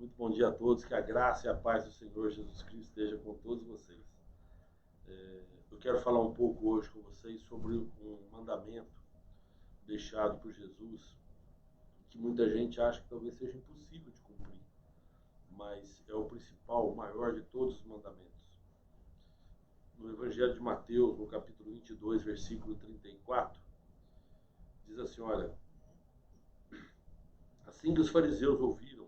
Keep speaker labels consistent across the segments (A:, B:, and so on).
A: Muito bom dia a todos, que a graça e a paz do Senhor Jesus Cristo esteja com todos vocês. Eu quero falar um pouco hoje com vocês sobre um mandamento deixado por Jesus, que muita gente acha que talvez seja impossível de cumprir, mas é o principal, o maior de todos os mandamentos. No Evangelho de Mateus, no capítulo 22, versículo 34, diz assim, olha, assim que os fariseus ouviram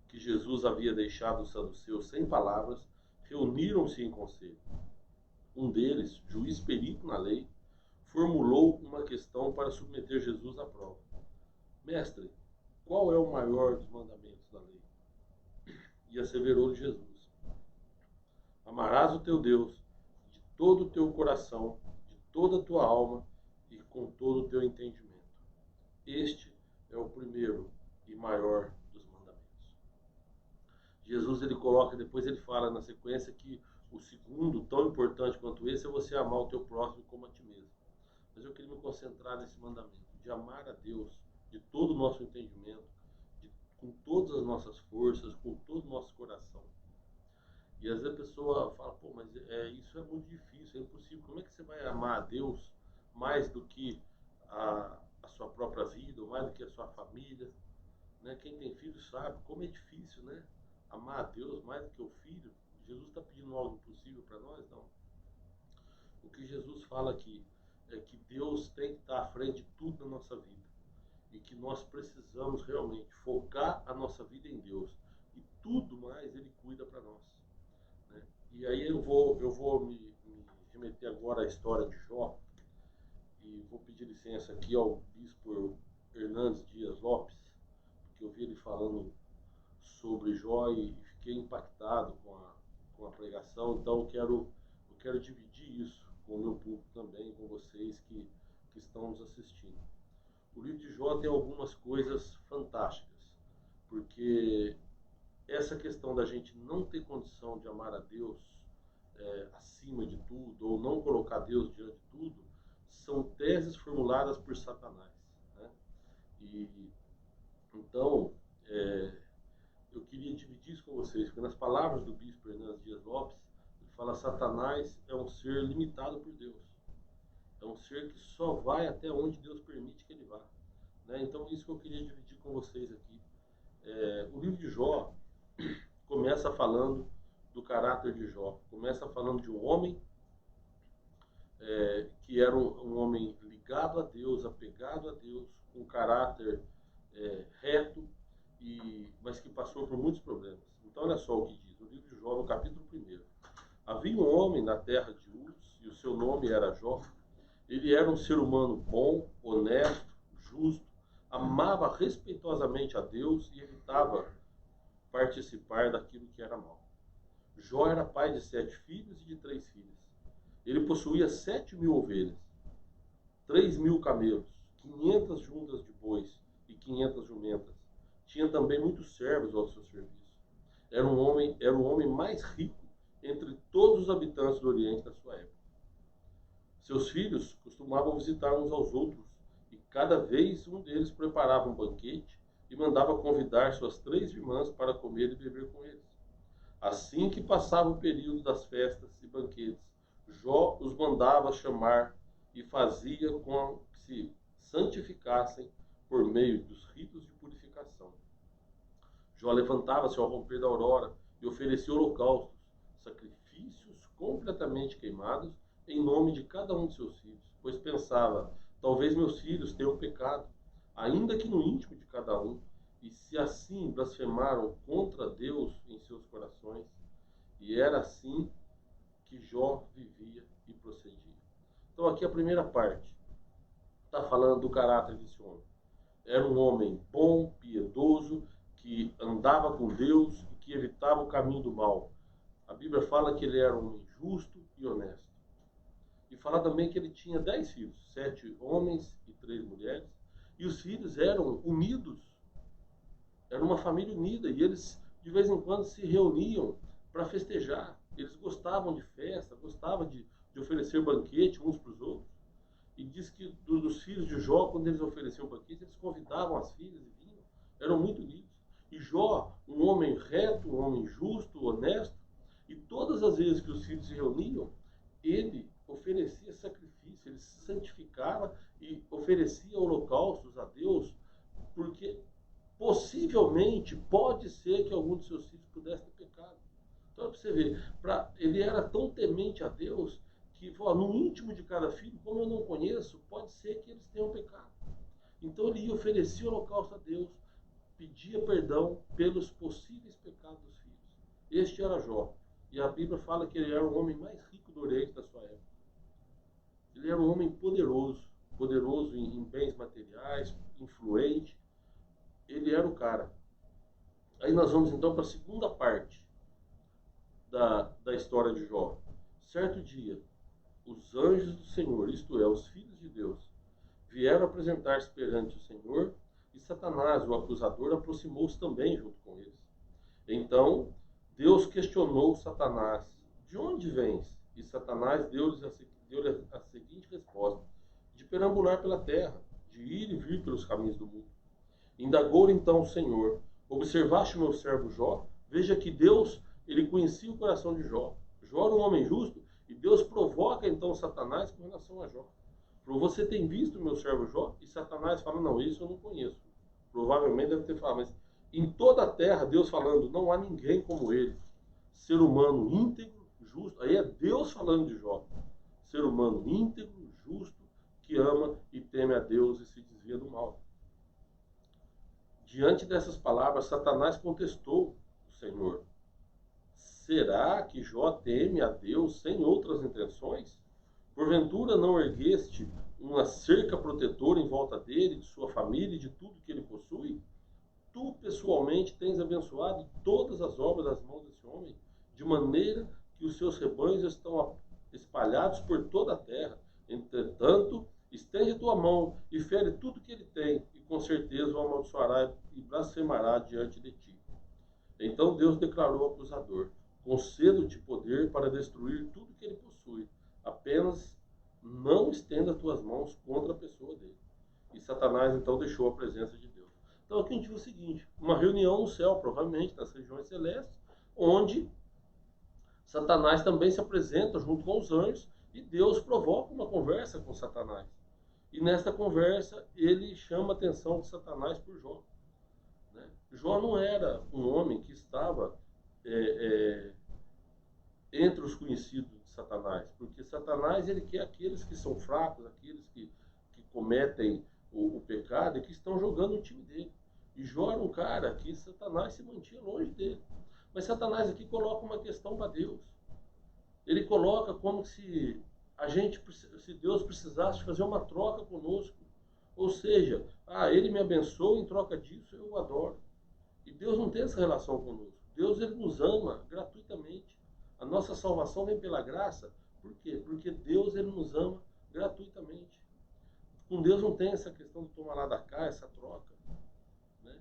A: que Jesus havia deixado os saduceus sem palavras, reuniram-se em conselho. Um deles, juiz perito na lei, formulou uma questão para submeter Jesus à prova. Mestre, qual é o maior dos mandamentos da lei? E asseverou-lhe Jesus: amarás o teu Deus de todo o teu coração, de toda a tua alma e com todo o teu entendimento. Este é o primeiro e maior dos mandamentos. Jesus, depois ele fala na sequência que o segundo, tão importante quanto esse, é você amar o teu próximo como a ti mesmo. Mas eu queria me concentrar nesse mandamento, de amar a Deus de todo o nosso entendimento, com todas as nossas forças, com todo o nosso coração. E às vezes a pessoa fala, pô, mas isso é muito difícil, é impossível. Como é que você vai amar a Deus mais do que a sua própria vida, ou mais do que a sua família? Né? Quem tem filho sabe como é difícil, né? Amar a Deus mais do que o filho. Jesus está pedindo algo impossível para nós? Não. O que Jesus fala aqui é que Deus tem que estar à frente de tudo na nossa vida. E que nós precisamos realmente focar a nossa vida em Deus. E tudo mais Ele cuida para nós. Né? E aí eu vou me remeter agora à história de Jó. E vou pedir licença aqui ao bispo Hernandes Dias Lopes, porque eu vi ele falando sobre Jó e fiquei impactado com a pregação. Então eu quero dividir isso com o meu público também, com vocês que estão nos assistindo. O livro de Jó tem algumas coisas fantásticas, porque essa questão da gente não ter condição de amar a Deus acima de tudo, ou não colocar Deus diante de tudo, são teses formuladas por Satanás. Né? E então, eu queria dividir isso com vocês, porque nas palavras do bispo Hernandes Dias Lopes, ele fala: Satanás é um ser limitado por Deus. É um ser que só vai até onde Deus permite que ele vá. Né? Então, isso que eu queria dividir com vocês aqui. O livro de Jó começa falando do caráter de Jó. Começa falando de um homem que era um homem ligado a Deus, apegado a Deus, com caráter reto, mas que passou por muitos problemas. Então, olha só o que diz o livro de Jó, no capítulo 1. Havia um homem na terra de Uz, e o seu nome era Jó. Ele era um ser humano bom, honesto, justo, amava respeitosamente a Deus e evitava participar daquilo que era mal. Jó era pai de 7 filhos e de 3 filhas. Ele possuía 7.000 ovelhas, 3.000 camelos, 500 juntas de bois e 500 jumentas. Tinha também muitos servos ao seu serviço. Era o homem mais rico entre todos os habitantes do Oriente da sua época. Seus filhos costumavam visitar uns aos outros, e cada vez um deles preparava um banquete e mandava convidar suas 3 irmãs para comer e beber com eles. Assim que passava o período das festas e banquetes, Jó os mandava chamar e fazia com que se santificassem por meio dos ritos de purificação. Jó levantava-se ao romper da aurora e oferecia holocaustos, sacrifícios completamente queimados, em nome de cada um de seus filhos, pois pensava: talvez meus filhos tenham pecado, ainda que no íntimo de cada um, e se assim blasfemaram contra Deus em seus corações. E era assim que Jó vivia e procedia. Então aqui a primeira parte está falando do caráter desse homem. Era um homem bom, piedoso, que andava com Deus e que evitava o caminho do mal. A Bíblia fala que ele era um homem justo e honesto. E fala também que ele tinha 10 filhos, 7 homens e 3 mulheres. E os filhos eram unidos. Era uma família unida. E eles, de vez em quando, se reuniam para festejar. Eles gostavam de festa, gostavam de oferecer banquete uns para os outros. E diz que dos filhos de Jó, quando eles ofereciam banquete, eles convidavam as filhas e vinham. Eram muito unidos. E Jó, um homem reto, se reuniam, ele oferecia sacrifício, ele se santificava e oferecia holocaustos a Deus, porque possivelmente pode ser que algum dos seus filhos pudesse ter pecado. Então, para você ver, ele era tão temente a Deus que no íntimo de cada filho, como eu não conheço, pode ser que eles tenham pecado. Então ele ia oferecer holocausto a Deus, pedia perdão pelos possíveis pecados dos filhos. Este era Jó. E a Bíblia fala que ele era o homem mais rico do Oriente da sua época. Ele era um homem poderoso, poderoso em bens materiais, influente. Ele era o cara. Aí nós vamos então para a segunda parte da história de Jó. Certo dia, os anjos do Senhor, isto é, os filhos de Deus, vieram apresentar-se perante o Senhor, e Satanás, o acusador, aproximou-se também junto com eles. Então, Deus questionou Satanás: de onde vens? E Satanás deu-lhe a seguinte resposta: de perambular pela terra, de ir e vir pelos caminhos do mundo. Indagou então o Senhor: observaste o meu servo Jó? Veja que Deus, ele conhecia o coração de Jó. Jó era um homem justo, e Deus provoca então Satanás com relação a Jó. Você tem visto o meu servo Jó? E Satanás fala: não, isso eu não conheço. Provavelmente deve ter falado, mas em toda a terra, Deus falando: não há ninguém como ele. Ser humano íntegro, justo. Aí é Deus falando de Jó. Ser humano íntegro, justo, que ama e teme a Deus e se desvia do mal. Diante dessas palavras, Satanás contestou o Senhor: será que Jó teme a Deus sem outras intenções? Porventura não ergueste uma cerca protetora em volta dele, de sua família e de tudo que ele possui? Tu pessoalmente tens abençoado todas as obras das mãos desse homem, de maneira que os seus rebanhos estão espalhados por toda a terra. Entretanto, estende a tua mão e fere tudo que ele tem, e com certeza o amaldiçoará e blasfemará diante de ti. Então Deus declarou ao acusador: concedo-te poder para destruir tudo que ele possui. Apenas não estenda as tuas mãos contra a pessoa dele. E Satanás então deixou a presença de Deus. Então aqui a gente viu o seguinte: uma reunião no céu, provavelmente nas regiões celestes, onde Satanás também se apresenta junto com os anjos, e Deus provoca uma conversa com Satanás. E nesta conversa ele chama a atenção de Satanás por Jó. Jó não era um homem que estava entre os conhecidos de Satanás, porque Satanás ele quer aqueles que são fracos, aqueles que cometem o pecado e que estão jogando o time dele. E Jó era um cara que Satanás se mantinha longe dele. Mas Satanás aqui coloca uma questão para Deus. Ele coloca como se Deus precisasse fazer uma troca conosco. Ou seja, ele me abençoa, em troca disso eu o adoro. E Deus não tem essa relação conosco. Deus ele nos ama gratuitamente. A nossa salvação vem pela graça. Por quê? Porque Deus ele nos ama gratuitamente. Com Deus não tem essa questão de tomar lá da cá, essa troca. Né?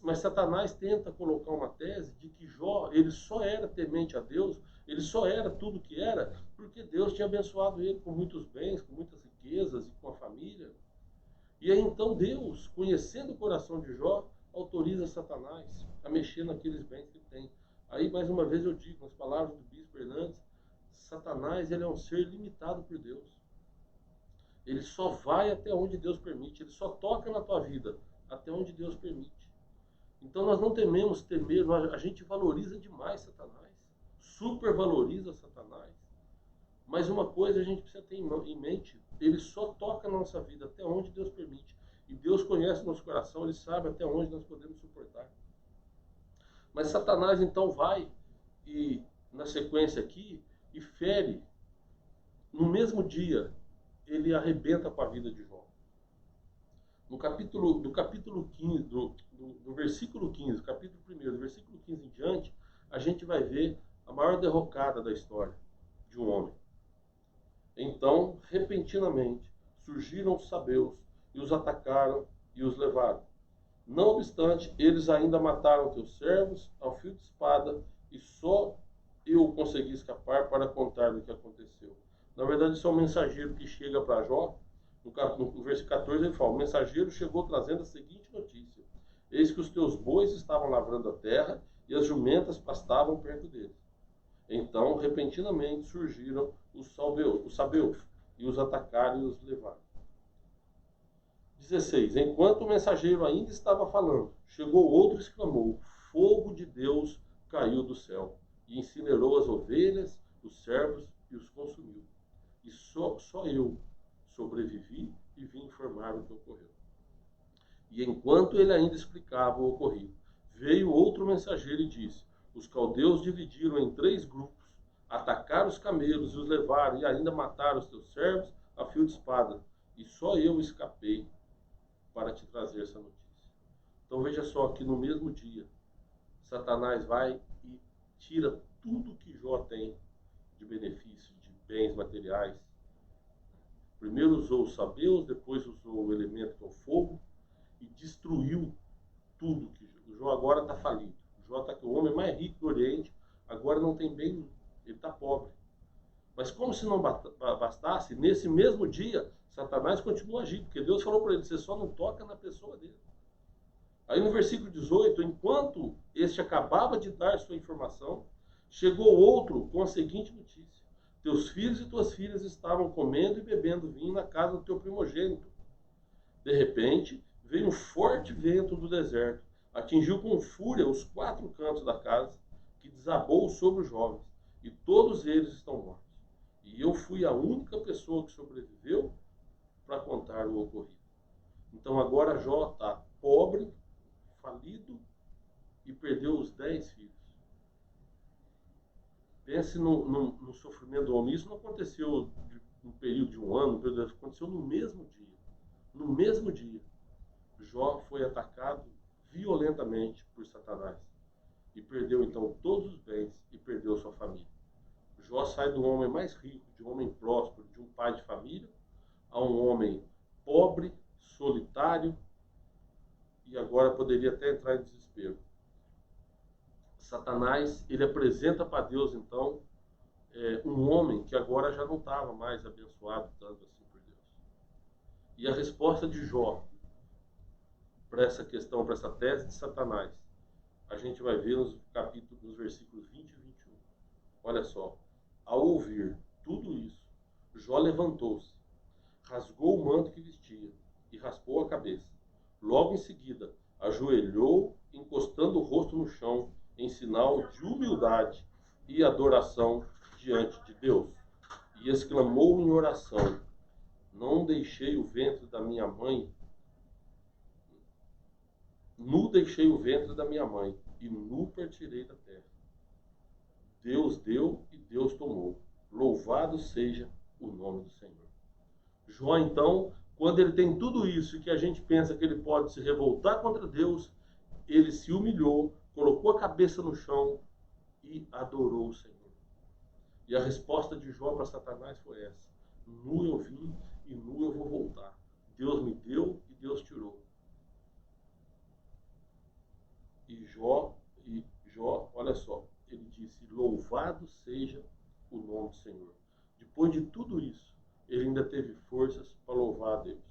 A: Mas Satanás tenta colocar uma tese de que Jó ele só era temente a Deus, ele só era tudo que era, porque Deus tinha abençoado ele com muitos bens, com muitas riquezas e com a família. E aí então Deus, conhecendo o coração de Jó, autoriza Satanás a mexer naqueles bens que ele tem. Aí, mais uma vez eu digo, nas palavras do Bispo Hernandes, Satanás ele é um ser limitado por Deus. Ele só vai até onde Deus permite. Ele só toca na tua vida até onde Deus permite. Então nós não tememos temer, a gente valoriza demais Satanás. Supervaloriza Satanás. Mas uma coisa a gente precisa ter em mente: ele só toca na nossa vida até onde Deus permite. E Deus conhece o nosso coração, ele sabe até onde nós podemos suportar. Mas Satanás então vai, e na sequência aqui, e fere. No mesmo dia, ele arrebenta com a vida de Jó. Do capítulo 15, do versículo 15, capítulo 1, do versículo 15 em diante, a gente vai ver a maior derrocada da história de um homem. Então, repentinamente, surgiram os sabeus e os atacaram e os levaram. Não obstante, eles ainda mataram teus servos ao fio de espada, e só eu consegui escapar para contar o que aconteceu. Na verdade, isso é um mensageiro que chega para Jó. No versículo 14 ele fala: o mensageiro chegou trazendo a seguinte notícia: eis que os teus bois estavam lavrando a terra e as jumentas pastavam perto deles. Então, repentinamente surgiram os sabeus e os atacaram e os levaram. 16. Enquanto o mensageiro ainda estava falando, chegou outro e exclamou: fogo de Deus caiu do céu e incinerou as ovelhas, os servos e os consumiu. E só eu sobrevivi e vim informar o que ocorreu. E enquanto ele ainda explicava o ocorrido, veio outro mensageiro e disse: os caldeus dividiram em 3 grupos, atacaram os camelos e os levaram, e ainda mataram os teus servos a fio de espada. E só eu escapei para te trazer essa notícia. Então veja só que no mesmo dia, Satanás vai e tira tudo que Jó tem de benefício, de bens materiais. Primeiro usou os sabeus, depois usou o elemento que é o fogo, e destruiu tudo. O Jó agora está falido. O Jó está aqui, o homem mais rico do Oriente, agora não tem bem, ele está pobre. Mas como se não bastasse, nesse mesmo dia, Satanás continua agindo, porque Deus falou para ele: você só não toca na pessoa dele. Aí no versículo 18, enquanto este acabava de dar sua informação, chegou outro com a seguinte notícia: teus filhos e tuas filhas estavam comendo e bebendo vinho na casa do teu primogênito. De repente, veio um forte vento do deserto, atingiu com fúria os 4 cantos da casa, que desabou sobre os jovens, e todos eles estão mortos. E eu fui a única pessoa que sobreviveu para contar o ocorrido. Então agora Jó está pobre, falido e perdeu os 10 filhos. Pense no sofrimento do homem. Isso não aconteceu no período de um ano, aconteceu no mesmo dia. No mesmo dia, Jó foi atacado violentamente por Satanás e perdeu então todos os bens e perdeu sua família. Jó sai do homem mais rico, de um homem próspero, de um pai de família, a um homem pobre, solitário, e agora poderia até entrar em desespero. Satanás, ele apresenta para Deus então um homem que agora já não estava mais abençoado tanto assim por Deus. E a resposta de Jó para essa questão, para essa tese de Satanás, a gente vai ver nos versículos 20 e 21. Olha só. Ao ouvir tudo isso, Jó levantou-se, rasgou o manto que vestia e raspou a cabeça. Logo em seguida, ajoelhou, encostando o rosto no chão, em sinal de humildade e adoração diante de Deus. E exclamou em oração: não deixei o ventre da minha mãe, nu deixei o ventre da minha mãe, e nu partirei da terra. Deus deu e Deus tomou. Louvado seja o nome do Senhor. Jó, então, quando ele tem tudo isso e que a gente pensa que ele pode se revoltar contra Deus, ele se humilhou, colocou a cabeça no chão e adorou o Senhor. E a resposta de Jó para Satanás foi essa: nu eu vim e nu eu vou voltar. Deus me deu e Deus tirou. E Jó, olha só, ele disse: louvado seja o nome do Senhor. Depois de tudo isso, ele ainda teve forças para louvar a Deus.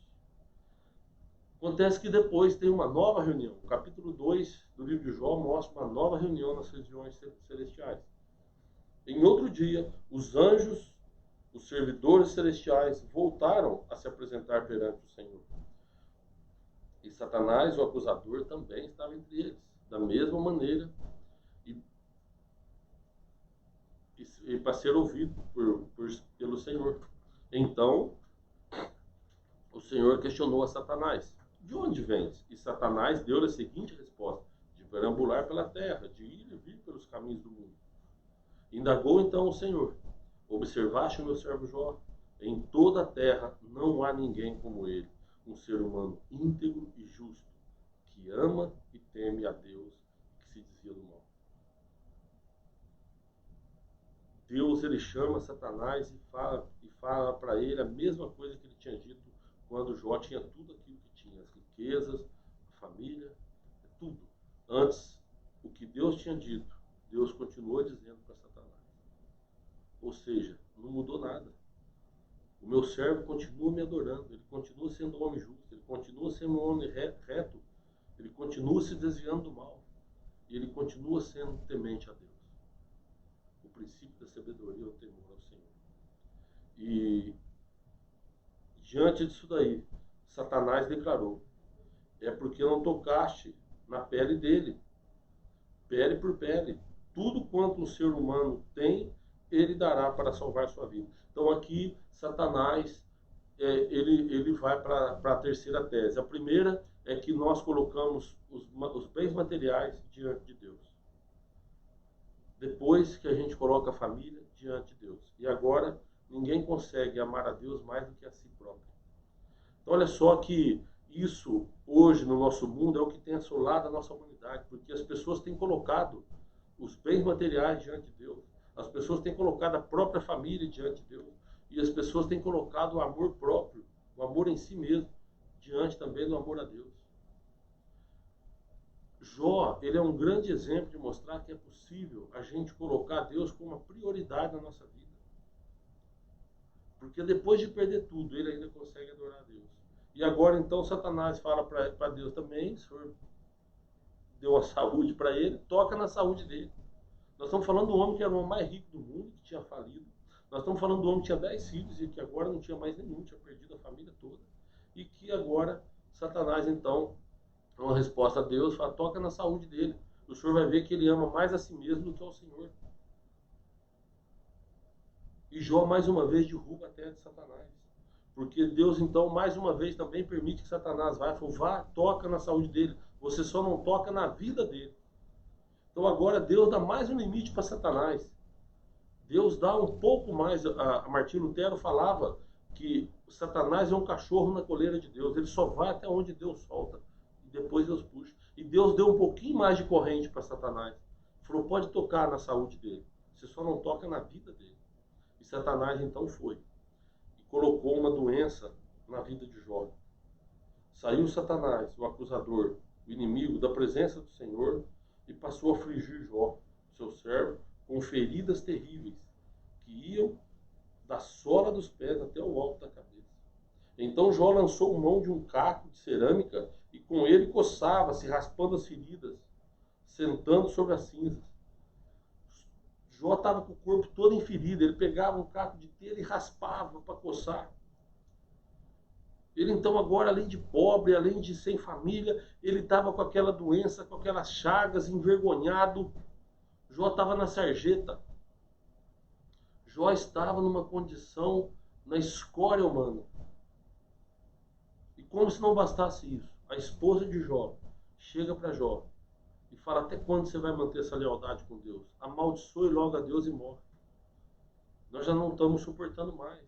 A: Acontece que depois tem uma nova reunião. O capítulo 2 do livro de Jó mostra uma nova reunião nas regiões celestiais. Em outro dia, os anjos, os servidores celestiais, voltaram a se apresentar perante o Senhor. E Satanás, o acusador, também estava entre eles, da mesma maneira, e para ser ouvido pelo Senhor. Então, o Senhor questionou a Satanás: de onde vens? E Satanás deu a seguinte resposta: de perambular pela terra, de ir e vir pelos caminhos do mundo. Indagou então o Senhor: observaste o meu servo Jó? Em toda a terra não há ninguém como ele, um ser humano íntegro e justo, que ama e teme a Deus, que se desvia do mal. Deus, ele chama Satanás e fala para ele a mesma coisa que ele tinha dito quando Jó tinha tudo aquilo que tinha, as riquezas, a família, tudo. Antes, o que Deus tinha dito, Deus continuou dizendo para Satanás. Ou seja, não mudou nada. O meu servo continua me adorando, ele continua sendo um homem justo, ele continua sendo um homem reto, ele continua se desviando do mal, e ele continua sendo temente a Deus. O princípio da sabedoria é o temor ao Senhor. E diante disso daí, Satanás declarou: é porque não tocaste na pele dele, pele por pele. Tudo quanto um ser humano tem, ele dará para salvar sua vida. Então aqui, Satanás, ele vai para a terceira tese. A primeira é que nós colocamos os bens materiais diante de Deus. Depois que a gente coloca a família diante de Deus. E agora, ninguém consegue amar a Deus mais do que a si próprio. Então olha só que isso, hoje, no nosso mundo, é o que tem assolado a nossa humanidade, porque as pessoas têm colocado os bens materiais diante de Deus, as pessoas têm colocado a própria família diante de Deus, e as pessoas têm colocado o amor próprio, o amor em si mesmo, diante também do amor a Deus. Jó, ele é um grande exemplo de mostrar que é possível a gente colocar Deus como uma prioridade na nossa vida. Porque depois de perder tudo, ele ainda consegue adorar a Deus. E agora, então, Satanás fala para Deus também: o Senhor deu a saúde para ele, toca na saúde dele. Nós estamos falando do homem que era o homem mais rico do mundo, que tinha falido. Nós estamos falando do homem que tinha 10 filhos e que agora não tinha mais nenhum, tinha perdido a família toda. E que agora, Satanás, então, uma resposta a Deus, fala: toca na saúde dele. O Senhor vai ver que ele ama mais a si mesmo do que ao Senhor. E Jó, mais uma vez, derruba a terra de Satanás. Porque Deus, então, mais uma vez, também permite que Satanás vá, toca na saúde dele. Você só não toca na vida dele. Então agora Deus dá mais um limite para Satanás. Deus dá um pouco mais. A Martinho Lutero falava que Satanás é um cachorro na coleira de Deus. Ele só vai até onde Deus solta. E depois Deus puxa. E Deus deu um pouquinho mais de corrente para Satanás. Falou: pode tocar na saúde dele. Você só não toca na vida dele. E Satanás então foi. E colocou uma doença na vida de Jó. Saiu Satanás, o acusador, o inimigo, da presença do Senhor, e passou a afligir Jó, seu servo, com feridas terríveis, que iam da sola dos pés até o alto da cabeça. Então Jó lançou mão de um caco de cerâmica e com ele coçava-se, raspando as feridas, sentando sobre as cinzas. Jó estava com o corpo todo em ferida, ele pegava um caco de telha e raspava para coçar. Ele então agora, além de pobre, além de sem família, ele estava com aquela doença, com aquelas chagas, envergonhado. Jó estava na sarjeta. Jó estava numa condição na escória humana. E como se não bastasse isso, a esposa de Jó chega para Jó e fala: até quando você vai manter essa lealdade com Deus? Amaldiçoe logo a Deus e morre. Nós já não estamos suportando mais.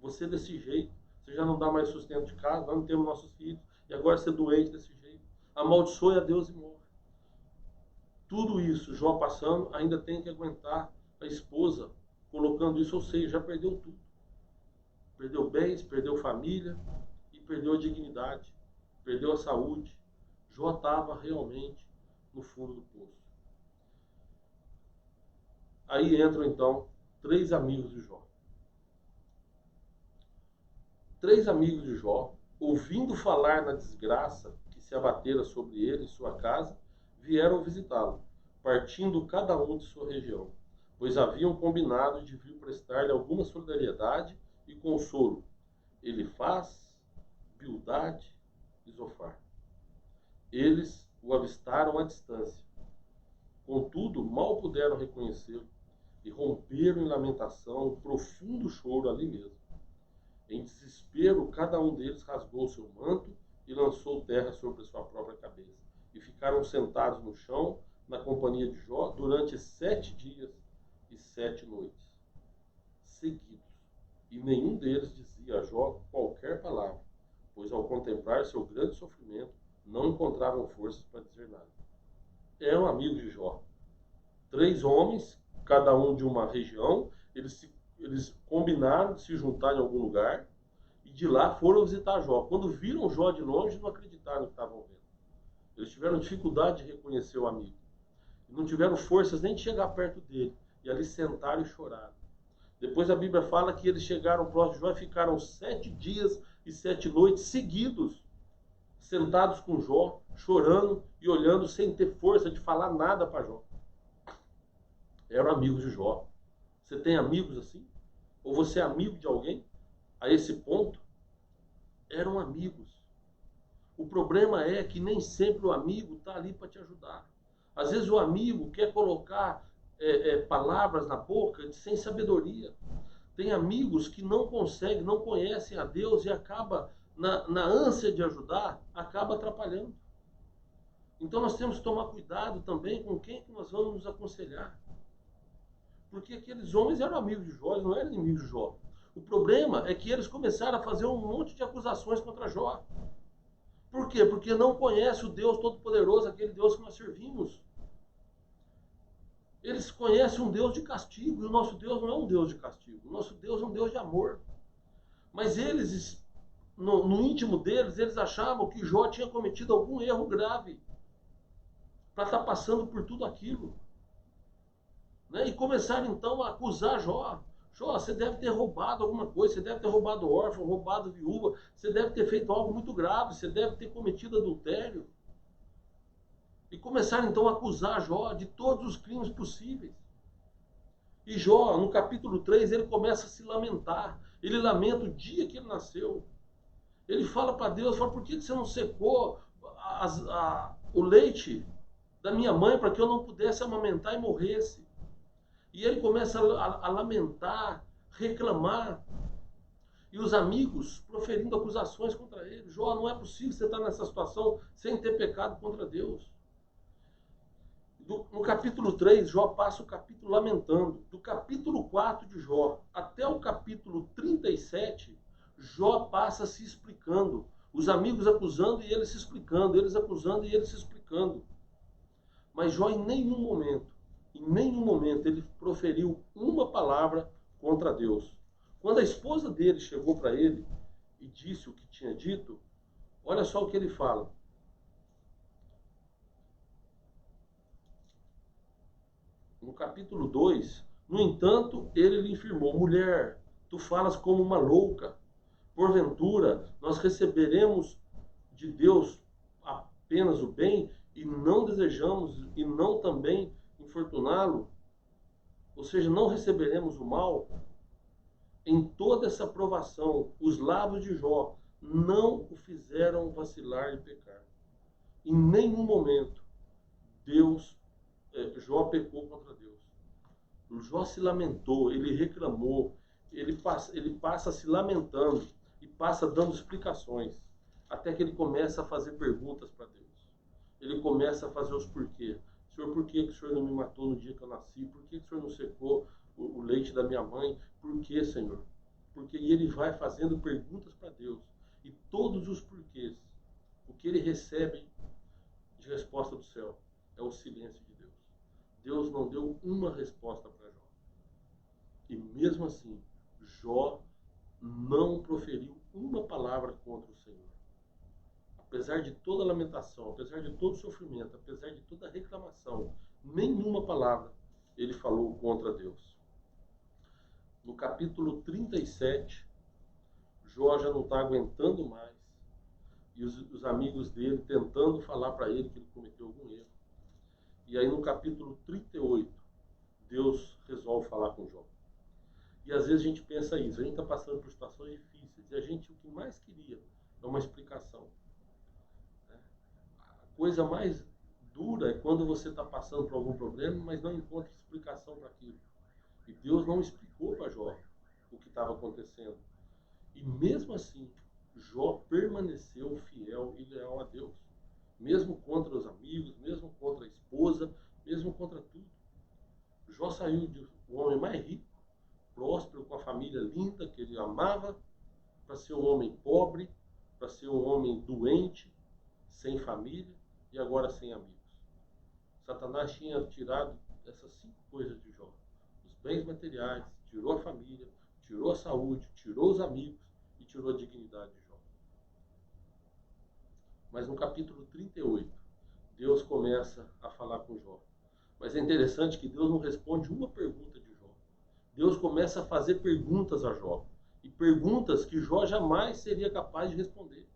A: Você desse jeito. Você já não dá mais sustento de casa, nós não temos nossos filhos, e agora você é doente desse jeito. Amaldiçoe a Deus e morre. Tudo isso, Jó passando, ainda tem que aguentar a esposa colocando isso, ou seja, já perdeu tudo. Perdeu bens, perdeu família e perdeu a dignidade, perdeu a saúde. Jó estava realmente no fundo do poço. Aí entram então 3 amigos de Jó. 3 amigos de Jó, ouvindo falar na desgraça que se abatera sobre ele e sua casa, vieram visitá-lo, partindo cada um de sua região, pois haviam combinado de vir prestar-lhe alguma solidariedade e consolo. Elifaz, Bildade e Zofar. Eles o avistaram à distância. Contudo, mal puderam reconhecê-lo e romperam em lamentação, um profundo choro ali mesmo. Em desespero, cada um deles rasgou seu manto e lançou terra sobre sua própria cabeça. E ficaram sentados no chão, na companhia de Jó, durante 7 dias e 7 noites, seguidos. E nenhum deles dizia a Jó qualquer palavra, pois ao contemplar seu grande sofrimento, não encontravam forças para dizer nada. Eram amigos de Jó. 3 homens, cada um de uma região, eles combinaram de se juntar em algum lugar e de lá foram visitar Jó. Quando viram Jó de longe, não acreditaram no que estavam vendo. Eles tiveram dificuldade de reconhecer o amigo. Não tiveram forças nem de chegar perto dele. E ali sentaram e choraram. Depois a Bíblia fala que eles chegaram próximo de Jó e ficaram 7 dias e 7 noites seguidos, sentados com Jó, chorando e olhando sem ter força de falar nada para Jó. Eram amigos de Jó. Você tem amigos assim? Ou você é amigo de alguém a esse ponto? Eram amigos. O problema é que nem sempre o amigo está ali para te ajudar. Às vezes o amigo quer colocar palavras na boca sem sabedoria. Tem amigos que não conseguem, não conhecem a Deus e acaba, na ânsia de ajudar, acaba atrapalhando. Então nós temos que tomar cuidado também com quem que nós vamos nos aconselhar. Porque aqueles homens eram amigos de Jó, eles não eram inimigos de Jó. O problema é que eles começaram a fazer um monte de acusações contra Jó. Por quê? Porque não conhece o Deus Todo-Poderoso, aquele Deus que nós servimos. Eles conhecem um Deus de castigo, e o nosso Deus não é um Deus de castigo. O nosso Deus é um Deus de amor. Mas eles, no íntimo deles, eles achavam que Jó tinha cometido algum erro grave para estar passando por tudo aquilo. Né? E começaram então a acusar Jó. Jó, você deve ter roubado alguma coisa, você deve ter roubado órfão, roubado viúva, você deve ter feito algo muito grave, você deve ter cometido adultério. E começaram então a acusar Jó de todos os crimes possíveis. E Jó, no capítulo 3, ele começa a se lamentar. Ele lamenta o dia que ele nasceu. Ele fala para Deus, fala, por que você não secou o leite da minha mãe para que eu não pudesse amamentar e morresse? E ele começa a lamentar, reclamar. E os amigos proferindo acusações contra ele. Jó, não é possível você estar nessa situação sem ter pecado contra Deus. No capítulo 3, Jó passa o capítulo lamentando. Do capítulo 4 de Jó até o capítulo 37, Jó passa se explicando. Os amigos acusando e ele se explicando. Eles acusando e ele se explicando. Mas Jó em nenhum momento ele proferiu uma palavra contra Deus. Quando a esposa dele chegou para ele e disse o que tinha dito, olha só o que ele fala. No capítulo 2, no entanto, ele lhe infirmou, mulher, tu falas como uma louca. Porventura, nós receberemos de Deus apenas o bem e não desejamos e não também infortuná-lo? Ou seja, não receberemos o mal? Em toda essa provação, os lábios de Jó não o fizeram vacilar e pecar. Em nenhum momento, Jó pecou contra Deus. O Jó se lamentou, ele reclamou, ele passa se lamentando e passa dando explicações, até que ele começa a fazer perguntas para Deus. Ele começa a fazer os porquês. Senhor, por que o Senhor não me matou no dia que eu nasci? Por que o Senhor não secou o leite da minha mãe? Por que, Senhor? Porque ele vai fazendo perguntas para Deus. E todos os porquês, o que ele recebe de resposta do céu é o silêncio de Deus. Deus não deu uma resposta para Jó. E mesmo assim, Jó não proferiu uma palavra contra o Senhor. Apesar de toda a lamentação, apesar de todo o sofrimento, apesar de toda a reclamação, nenhuma palavra ele falou contra Deus. No capítulo 37, Jó já não está aguentando mais. E os amigos dele tentando falar para ele que ele cometeu algum erro. E aí no capítulo 38, Deus resolve falar com Jó. E às vezes a gente pensa isso, a gente está passando por situações difíceis. E a gente, o que mais queria é uma explicação. A coisa mais dura é quando você está passando por algum problema, mas não encontra explicação para aquilo. E Deus não explicou para Jó o que estava acontecendo. E mesmo assim, Jó permaneceu fiel e leal a Deus. Mesmo contra os amigos, mesmo contra a esposa, mesmo contra tudo. Jó saiu de um homem mais rico, próspero, com a família linda que ele amava, para ser um homem pobre, para ser um homem doente, sem família e agora sem amigos. Satanás tinha tirado essas 5 coisas de Jó. Os bens materiais, tirou a família, tirou a saúde, tirou os amigos e tirou a dignidade de Jó. Mas no capítulo 38, Deus começa a falar com Jó. Mas é interessante que Deus não responde uma pergunta de Jó. Deus começa a fazer perguntas a Jó. E perguntas que Jó jamais seria capaz de responder.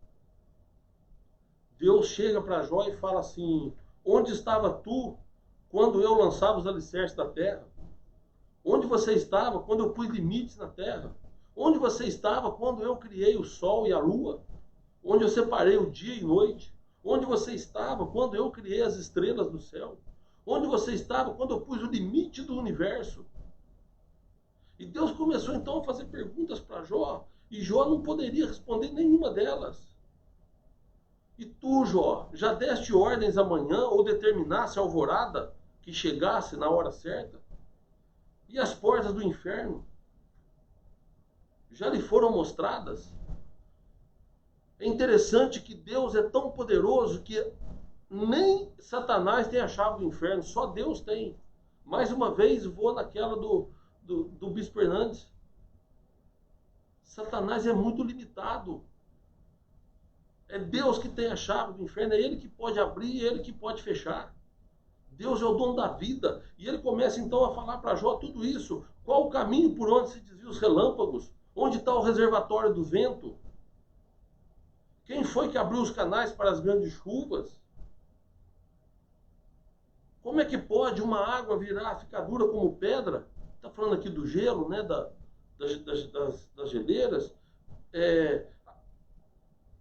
A: Deus chega para Jó e fala assim, onde estava tu quando eu lançava os alicerces da terra? Onde você estava quando eu pus limites na terra? Onde você estava quando eu criei o sol e a lua? Onde eu separei o dia e noite? Onde você estava quando eu criei as estrelas do céu? Onde você estava quando eu pus o limite do universo? E Deus começou então a fazer perguntas para Jó, e Jó não poderia responder nenhuma delas. E tu, Jó, já deste ordens amanhã ou determinasse a alvorada que chegasse na hora certa? E as portas do inferno já lhe foram mostradas? É interessante que Deus é tão poderoso que nem Satanás tem a chave do inferno, só Deus tem. Mais uma vez, vou naquela do Bispo Hernandes. Satanás é muito limitado. É Deus que tem a chave do inferno, é Ele que pode abrir, é Ele que pode fechar. Deus é o dono da vida. E ele começa então a falar para Jó tudo isso. Qual o caminho por onde se desviam os relâmpagos? Onde está o reservatório do vento? Quem foi que abriu os canais para as grandes chuvas? Como é que pode uma água ficar dura como pedra? Está falando aqui do gelo, né? Das geleiras.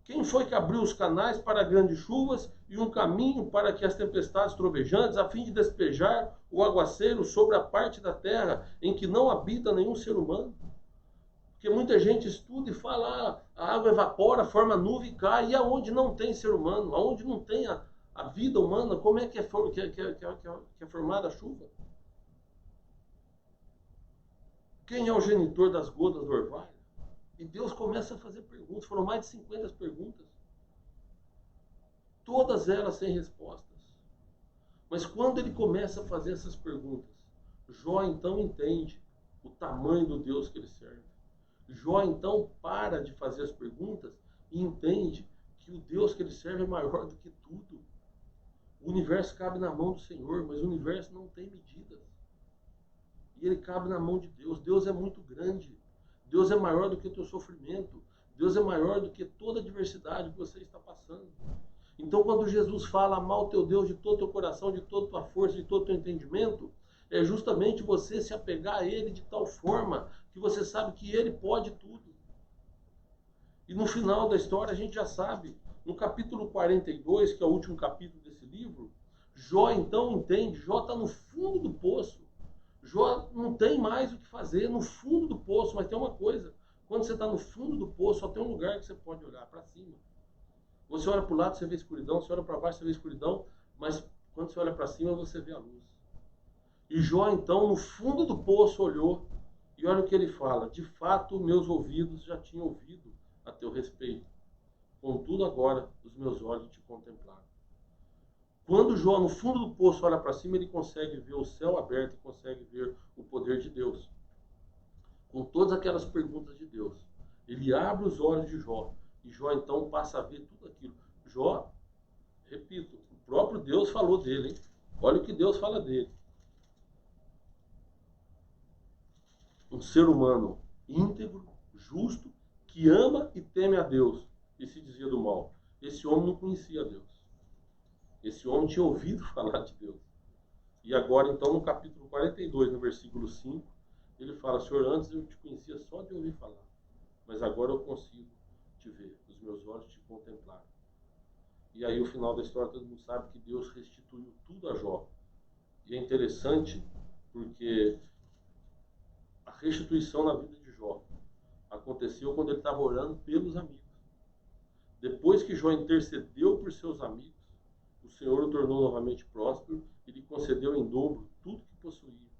A: Quem foi que abriu os canais para grandes chuvas e um caminho para que as tempestades trovejantes, a fim de despejar o aguaceiro sobre a parte da terra em que não habita nenhum ser humano? Porque muita gente estuda e fala, a água evapora, forma nuvem e cai. E aonde não tem ser humano, aonde não tem a vida humana, como é que é formada a chuva? Quem é o genitor das gotas do orvalho? E Deus começa a fazer perguntas. Foram mais de 50 perguntas. Todas elas sem respostas. Mas quando ele começa a fazer essas perguntas, Jó então entende o tamanho do Deus que ele serve. Jó então para de fazer as perguntas e entende que o Deus que ele serve é maior do que tudo. O universo cabe na mão do Senhor, mas o universo não tem medidas. E ele cabe na mão de Deus. Deus é muito grande. Deus é maior do que o teu sofrimento. Deus é maior do que toda a adversidade que você está passando. Então, quando Jesus fala, amar o teu Deus de todo o teu coração, de toda a tua força, de todo o teu entendimento, é justamente você se apegar a Ele de tal forma que você sabe que Ele pode tudo. E no final da história a gente já sabe, no capítulo 42, que é o último capítulo desse livro, Jó então entende, Jó está no fundo do poço. Jó não tem mais o que fazer no fundo do poço, mas tem uma coisa, quando você está no fundo do poço, só tem um lugar que você pode olhar, para cima. Você olha para o lado, você vê escuridão, você olha para baixo, você vê escuridão, mas quando você olha para cima, você vê a luz. E Jó então, no fundo do poço, olhou, e olha o que ele fala, de fato, meus ouvidos já tinham ouvido a teu respeito, contudo agora os meus olhos te contemplaram. Quando Jó, no fundo do poço, olha para cima, ele consegue ver o céu aberto e consegue ver o poder de Deus. Com todas aquelas perguntas de Deus. Ele abre os olhos de Jó. E Jó, então, passa a ver tudo aquilo. Jó, repito, o próprio Deus falou dele, hein? Olha o que Deus fala dele. Um ser humano íntegro, justo, que ama e teme a Deus e se desvia do mal. Esse homem não conhecia Deus. Esse homem tinha ouvido falar de Deus. E agora, então, no capítulo 42, no versículo 5, ele fala, Senhor, antes eu te conhecia só de ouvir falar, mas agora eu consigo te ver, os meus olhos te contemplaram. E aí, o final da história, todo mundo sabe que Deus restituiu tudo a Jó. E é interessante, porque a restituição na vida de Jó aconteceu quando ele estava orando pelos amigos. Depois que Jó intercedeu por seus amigos, o Senhor o tornou novamente próspero e lhe concedeu em dobro tudo que possuía.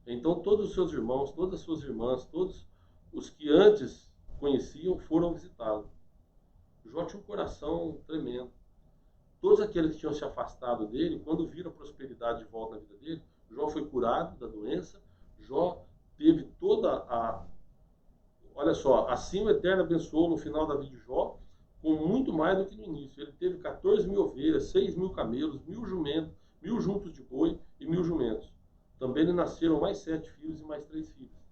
A: Então todos os seus irmãos, todas as suas irmãs, todos os que antes conheciam foram visitá-lo. Jó tinha um coração tremendo. Todos aqueles que tinham se afastado dele, quando viram a prosperidade de volta na vida dele, Jó foi curado da doença, Jó teve toda a... Olha só, assim o Eterno abençoou no final da vida de Jó, com muito mais do que no início. Ele teve 14 mil ovelhas, 6 mil camelos, 1000 jumentos, 1000 juntos de boi e 1000 jumentos. Também lhe nasceram mais 7 filhos e mais 3 filhas.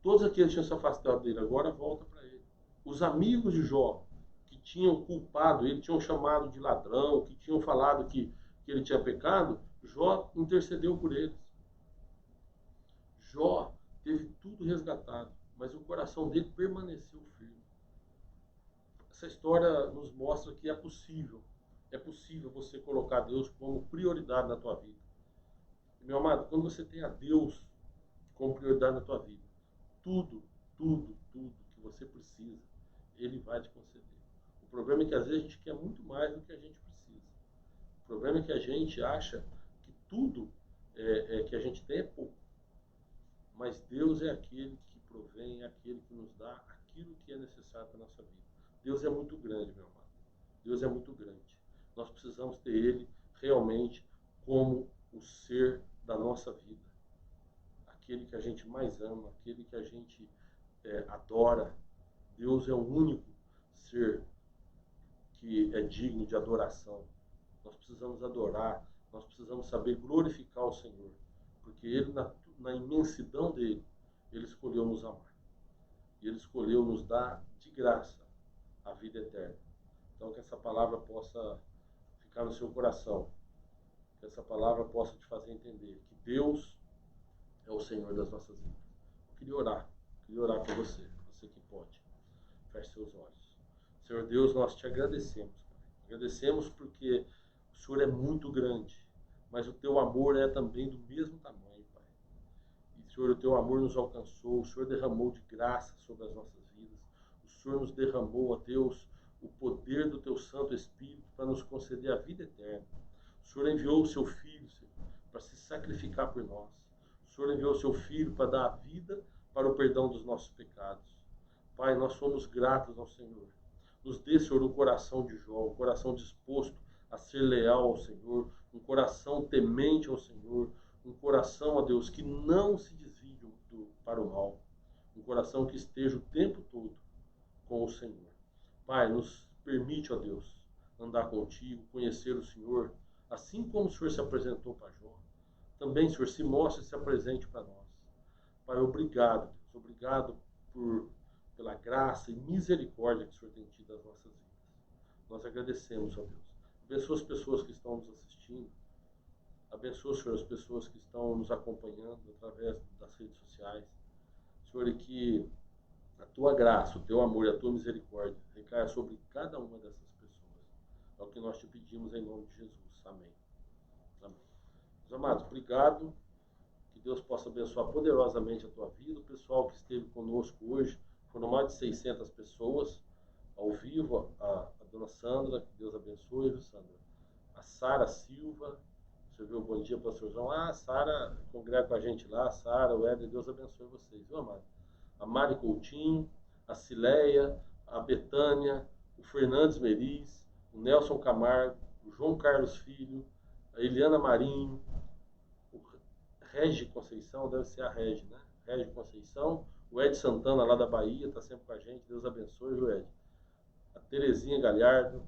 A: Todos aqueles que tinham se afastado dele agora voltam para ele. Os amigos de Jó, que tinham culpado ele, tinham chamado de ladrão, que tinham falado que ele tinha pecado, Jó intercedeu por eles. Jó teve tudo resgatado, mas o coração dele permaneceu firme. Essa história nos mostra que é possível você colocar Deus como prioridade na tua vida. Meu amado, quando você tem a Deus como prioridade na tua vida, tudo que você precisa, Ele vai te conceder. O problema é que às vezes a gente quer muito mais do que a gente precisa. O problema é que a gente acha que tudo que a gente tem é pouco. Mas Deus é aquele que provém, é aquele que nos dá aquilo que é necessário para a nossa vida. Deus é muito grande, meu amado. Deus é muito grande. Nós precisamos ter Ele realmente como o ser da nossa vida. Aquele que a gente mais ama, aquele que a gente adora. Deus é o único ser que é digno de adoração. Nós precisamos adorar, nós precisamos saber glorificar o Senhor. Porque Ele, na imensidão dele, Ele escolheu nos amar. E Ele escolheu nos dar de graça a vida eterna. Então que essa palavra possa ficar no seu coração. Que essa palavra possa te fazer entender que Deus é o Senhor das nossas vidas. Eu queria orar por você que pode. Feche seus olhos. Senhor Deus, nós te agradecemos, Pai. Agradecemos porque o Senhor é muito grande, mas o teu amor é também do mesmo tamanho, Pai. E, Senhor, o teu amor nos alcançou, o Senhor derramou de graça sobre as nossas vidas. O Senhor nos derramou, ó Deus, o poder do teu Santo Espírito para nos conceder a vida eterna. O Senhor enviou o seu Filho, Senhor, para se sacrificar por nós. O Senhor enviou o seu Filho para dar a vida para o perdão dos nossos pecados. Pai, nós somos gratos ao Senhor. Nos dê, Senhor, um coração de Jó, um coração disposto a ser leal ao Senhor, um coração temente ao Senhor, um coração, ó Deus, que não se desvie para o mal, um coração que esteja o tempo todo com o Senhor. Pai, nos permite, ó Deus, andar contigo, conhecer o Senhor, assim como o Senhor se apresentou para Jó. Também, Senhor, se mostre e se apresente para nós. Pai, obrigado, Deus, obrigado pela graça e misericórdia que o Senhor tem tido nas nossas vidas. Nós agradecemos, ó Deus. Abençoa as pessoas que estão nos assistindo. Abençoa, Senhor, as pessoas que estão nos acompanhando através das redes sociais. Senhor, e que a tua graça, o teu amor e a tua misericórdia recaia sobre cada uma dessas pessoas. É o que nós te pedimos em nome de Jesus. Amém. Amém. Meus amados, obrigado. Que Deus possa abençoar poderosamente a tua vida. O pessoal que esteve conosco hoje, foram mais de 600 pessoas ao vivo. A dona Sandra, que Deus abençoe, viu, Sandra? A Sara Silva, você viu, bom dia, pastor João. A Sara congrega com a gente lá. A Sara, o Éder, Deus abençoe vocês, viu, amado? A Mari Coutinho, a Cileia, a Betânia, o Fernandes Meriz, o Nelson Camargo, o João Carlos Filho, a Eliana Marinho, o Regi Conceição, deve ser a Regi, né? Regi Conceição, o Ed Santana lá da Bahia, está sempre com a gente, Deus abençoe, viu, Ed? A Terezinha Galhardo,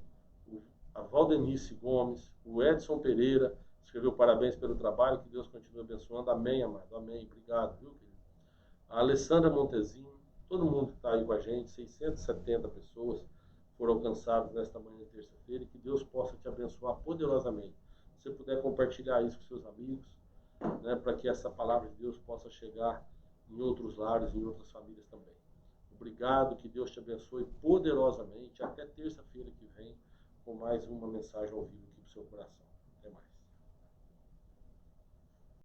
A: a Valdenice Gomes, o Edson Pereira, escreveu parabéns pelo trabalho, que Deus continue abençoando, amém, amado, amém, obrigado, viu, querido? A Alessandra Montezinho, todo mundo que está aí com a gente, 670 pessoas foram alcançadas nesta manhã de terça-feira, e que Deus possa te abençoar poderosamente. Se você puder compartilhar isso com seus amigos, né, para que essa palavra de Deus possa chegar em outros lares, em outras famílias também. Obrigado, que Deus te abençoe poderosamente. Até terça-feira que vem, com mais uma mensagem ao vivo aqui para o seu coração.